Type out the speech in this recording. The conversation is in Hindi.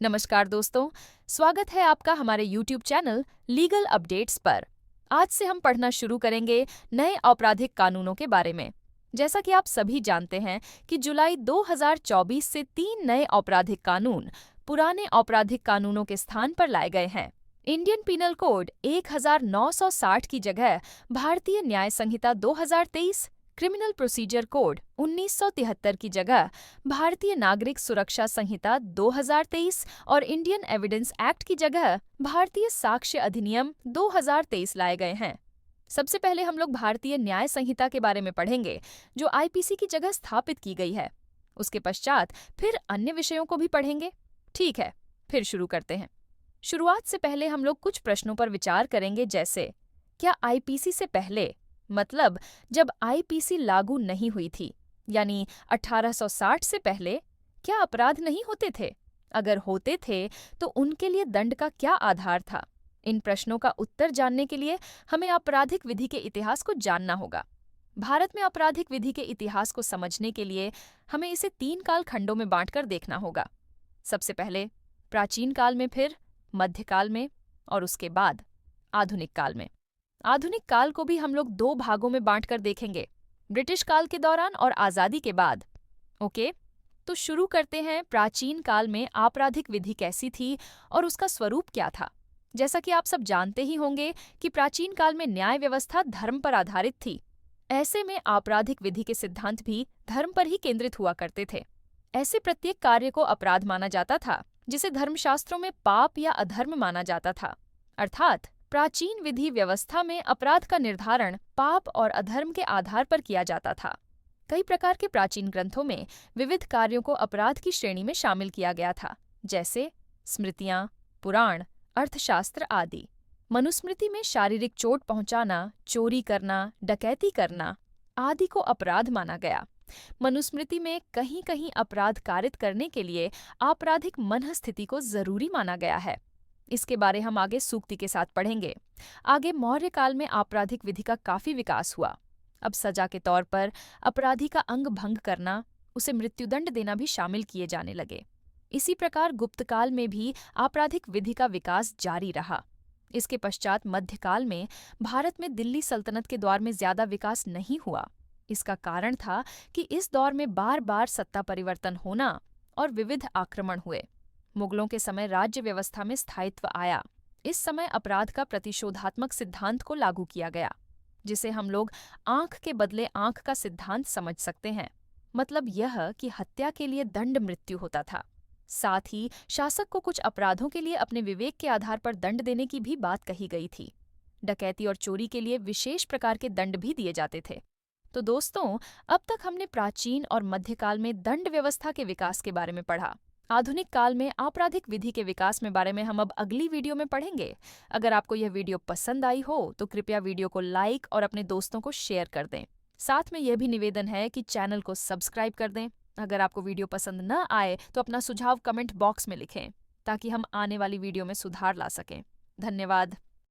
नमस्कार दोस्तों, स्वागत है आपका हमारे YouTube चैनल लीगल अपडेट्स पर। आज से हम पढ़ना शुरू करेंगे नए आपराधिक कानूनों के बारे में। जैसा कि आप सभी जानते हैं कि जुलाई 2024 से 3 नए आपराधिक कानून पुराने आपराधिक कानूनों के स्थान पर लाए गए हैं। इंडियन पीनल कोड 1960 की जगह भारतीय न्याय संहिता 2023, क्रिमिनल प्रोसीजर कोड 1973 की जगह भारतीय नागरिक सुरक्षा संहिता 2023 और इंडियन एविडेंस एक्ट की जगह भारतीय साक्ष्य अधिनियम 2023 लाए गए हैं। सबसे पहले हम लोग भारतीय न्याय संहिता के बारे में पढ़ेंगे, जो आईपीसी की जगह स्थापित की गई है। उसके पश्चात फिर अन्य विषयों को भी पढ़ेंगे। ठीक है, फिर शुरू करते हैं। शुरुआत से पहले हम लोग कुछ प्रश्नों पर विचार करेंगे, जैसे क्या आईपीसी से पहले, मतलब जब आईपीसी लागू नहीं हुई थी, यानी 1860 से पहले, क्या अपराध नहीं होते थे? अगर होते थे तो उनके लिए दंड का क्या आधार था? इन प्रश्नों का उत्तर जानने के लिए हमें आपराधिक विधि के इतिहास को जानना होगा। भारत में आपराधिक विधि के इतिहास को समझने के लिए हमें इसे 3 कालखंडों में बांटकर देखना होगा। सबसे पहले प्राचीन काल में, फिर मध्यकाल में और उसके बाद आधुनिक काल में। आधुनिक काल को भी हम लोग 2 भागों में बांटकर देखेंगे, ब्रिटिश काल के दौरान और आजादी के बाद। ओके, तो शुरू करते हैं। प्राचीन काल में आपराधिक विधि कैसी थी और उसका स्वरूप क्या था? जैसा कि आप सब जानते ही होंगे कि प्राचीन काल में न्याय व्यवस्था धर्म पर आधारित थी। ऐसे में आपराधिक विधि के सिद्धांत भी धर्म पर ही केंद्रित हुआ करते थे। ऐसे प्रत्येक कार्य को अपराध माना जाता था जिसे धर्मशास्त्रों में पाप या अधर्म माना जाता था। अर्थात प्राचीन विधि व्यवस्था में अपराध का निर्धारण पाप और अधर्म के आधार पर किया जाता था। कई प्रकार के प्राचीन ग्रंथों में विविध कार्यों को अपराध की श्रेणी में शामिल किया गया था, जैसे स्मृतियां, पुराण, अर्थशास्त्र आदि। मनुस्मृति में शारीरिक चोट पहुंचाना, चोरी करना, डकैती करना आदि को अपराध माना गया। मनुस्मृति में कहीं कहीं अपराध कारित करने के लिए आपराधिक मनःस्थिति को जरूरी माना गया है। इसके बारे हम आगे सूक्ति के साथ पढ़ेंगे। आगे मौर्य काल में आपराधिक विधि का काफी विकास हुआ। अब सजा के तौर पर अपराधी का अंग भंग करना, उसे मृत्युदंड देना भी शामिल किए जाने लगे। इसी प्रकार गुप्त काल में भी आपराधिक विधि का विकास जारी रहा। इसके पश्चात मध्यकाल में भारत में दिल्ली सल्तनत के दौर में ज्यादा विकास नहीं हुआ। इसका कारण था कि इस दौर में बार बार सत्ता परिवर्तन होना और विविध आक्रमण हुए। मुगलों के समय राज्य व्यवस्था में स्थायित्व आया। इस समय अपराध का प्रतिशोधात्मक सिद्धांत को लागू किया गया, जिसे हम लोग आंख के बदले आंख का सिद्धांत समझ सकते हैं। मतलब यह कि हत्या के लिए दंड मृत्यु होता था। साथ ही शासक को कुछ अपराधों के लिए अपने विवेक के आधार पर दंड देने की भी बात कही गई थी। डकैती और चोरी के लिए विशेष प्रकार के दंड भी दिए जाते थे। तो दोस्तों, अब तक हमने प्राचीन और मध्यकाल में दंड व्यवस्था के विकास के बारे में पढ़ा। आधुनिक काल में आपराधिक विधि के विकास में बारे में हम अब अगली वीडियो में पढ़ेंगे। अगर आपको यह वीडियो पसंद आई हो तो कृपया वीडियो को लाइक और अपने दोस्तों को शेयर कर दें। साथ में यह भी निवेदन है कि चैनल को सब्सक्राइब कर दें। अगर आपको वीडियो पसंद न आए तो अपना सुझाव कमेंट बॉक्स में लिखें, ताकि हम आने वाली वीडियो में सुधार ला सकें। धन्यवाद।